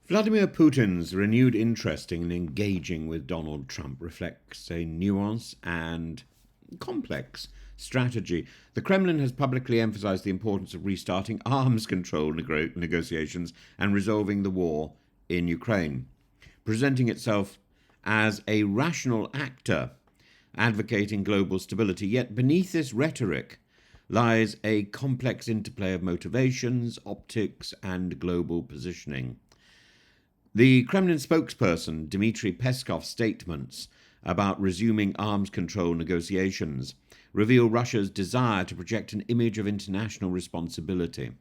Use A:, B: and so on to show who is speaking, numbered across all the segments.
A: Vladimir Putin's renewed interest in engaging with Donald Trump reflects a nuanced and complex strategy. The Kremlin has publicly emphasized the importance of restarting arms control negotiations and resolving the war in Ukraine, presenting itself as a rational actor advocating global stability. Yet beneath this rhetoric lies a complex interplay of motivations, optics, and global positioning. The Kremlin spokesperson Dmitry Peskov's statements about resuming arms control negotiations reveal Russia's desire to project an image of international responsibility.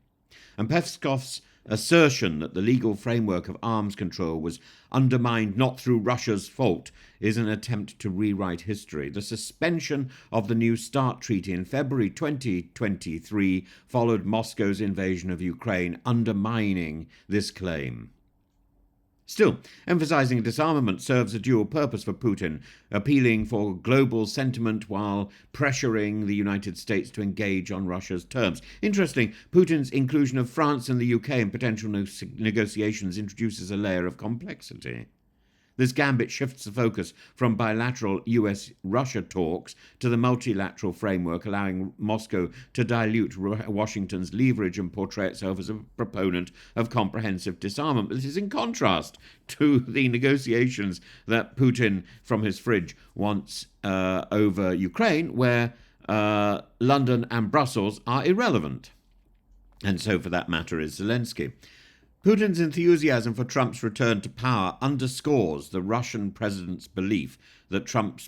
A: And Peskov's assertion that the legal framework of arms control was undermined not through Russia's fault is an attempt to rewrite history. The suspension of the New START treaty in February 2023 followed Moscow's invasion of Ukraine, undermining this claim. Still, emphasizing disarmament serves a dual purpose for Putin, appealing for global sentiment while pressuring the United States to engage on Russia's terms. Interesting, Putin's inclusion of France and the UK in potential negotiations introduces a layer of complexity. This gambit shifts the focus from bilateral US-Russia talks to the multilateral framework, allowing Moscow to dilute Washington's leverage and portray itself as a proponent of comprehensive disarmament. This is in contrast to the negotiations that Putin, from his fridge, wants over Ukraine, where London and Brussels are irrelevant. And so, for that matter, is Zelensky. Putin's enthusiasm for Trump's return to power underscores the Russian president's belief that Trump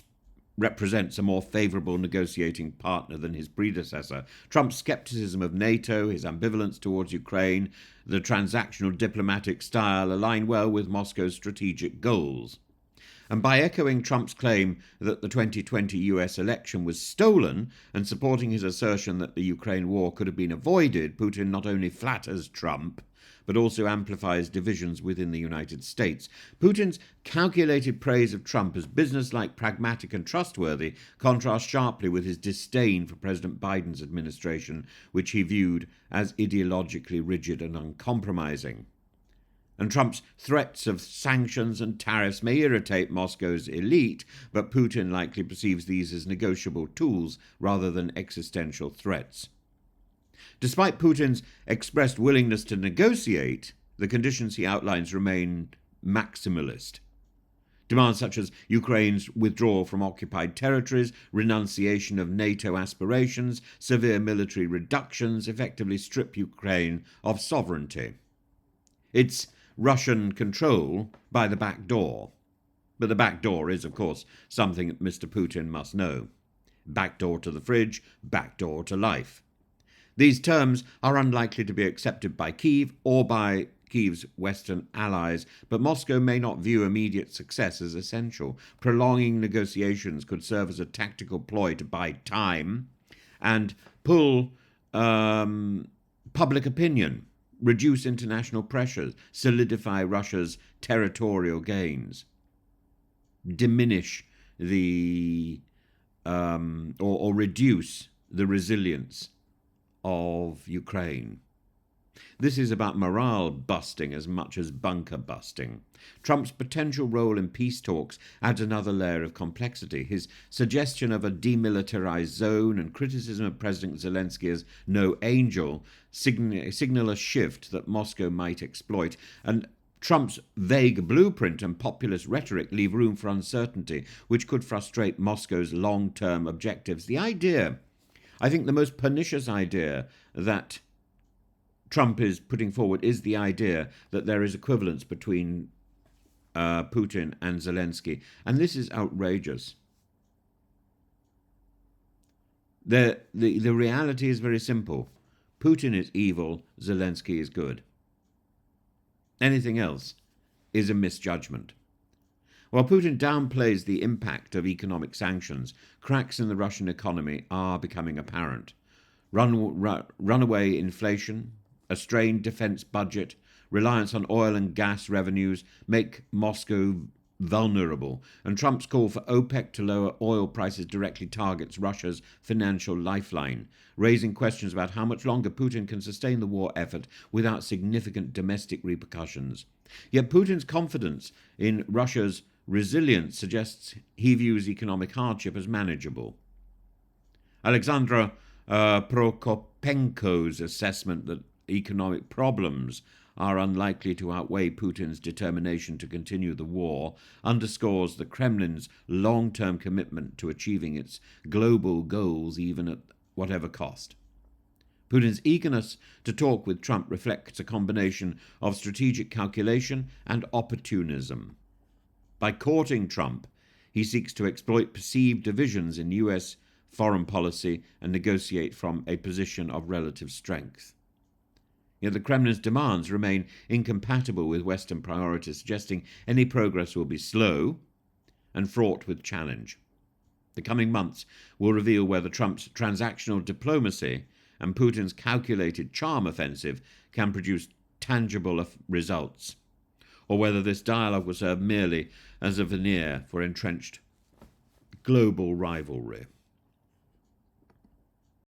A: represents a more favourable negotiating partner than his predecessor. Trump's scepticism of NATO, his ambivalence towards Ukraine, the transactional diplomatic style align well with Moscow's strategic goals. And by echoing Trump's claim that the 2020 US election was stolen and supporting his assertion that the Ukraine war could have been avoided, Putin not only flatters Trump, but also amplifies divisions within the United States. Putin's calculated praise of Trump as businesslike, pragmatic, and trustworthy contrasts sharply with his disdain for President Biden's administration, which he viewed as ideologically rigid and uncompromising. And Trump's threats of sanctions and tariffs may irritate Moscow's elite, but Putin likely perceives these as negotiable tools rather than existential threats. Despite Putin's expressed willingness to negotiate, the conditions he outlines remain maximalist. Demands such as Ukraine's withdrawal from occupied territories, renunciation of NATO aspirations, severe military reductions effectively strip Ukraine of sovereignty. It's Russian control by the back door. But the back door is, of course, something that Mr. Putin must know. Back door to the fridge, back door to life. These terms are unlikely to be accepted by Kyiv or by Kyiv's Western allies, but Moscow may not view immediate success as essential. Prolonging negotiations could serve as a tactical ploy to buy time and pull public opinion, reduce international pressures, solidify Russia's territorial gains, diminish the or reduce the resilience of Ukraine. This is about morale busting as much as bunker busting. Trump's potential role in peace talks adds another layer of complexity. His suggestion of a demilitarized zone and criticism of President Zelensky as no angel signal a shift that Moscow might exploit. And Trump's vague blueprint and populist rhetoric leave room for uncertainty, which could frustrate Moscow's long-term objectives. I think the most pernicious idea that Trump is putting forward is the idea that there is equivalence between Putin and Zelensky. And this is outrageous. The reality is very simple. Putin is evil, Zelensky is good. Anything else is a misjudgment. While Putin downplays the impact of economic sanctions, cracks in the Russian economy are becoming apparent. Runaway inflation, a strained defense budget, reliance on oil and gas revenues make Moscow vulnerable, and Trump's call for OPEC to lower oil prices directly targets Russia's financial lifeline, raising questions about how much longer Putin can sustain the war effort without significant domestic repercussions. Yet Putin's confidence in Russia's resilience suggests he views economic hardship as manageable. Alexandra Prokopenko's assessment that economic problems are unlikely to outweigh Putin's determination to continue the war underscores the Kremlin's long-term commitment to achieving its global goals even at whatever cost. Putin's eagerness to talk with Trump reflects a combination of strategic calculation and opportunism. By courting Trump, he seeks to exploit perceived divisions in US foreign policy and negotiate from a position of relative strength. Yet the Kremlin's demands remain incompatible with Western priorities, suggesting any progress will be slow and fraught with challenge. The coming months will reveal whether Trump's transactional diplomacy and Putin's calculated charm offensive can produce tangible results, or whether this dialogue will serve merely as a veneer for entrenched global rivalry.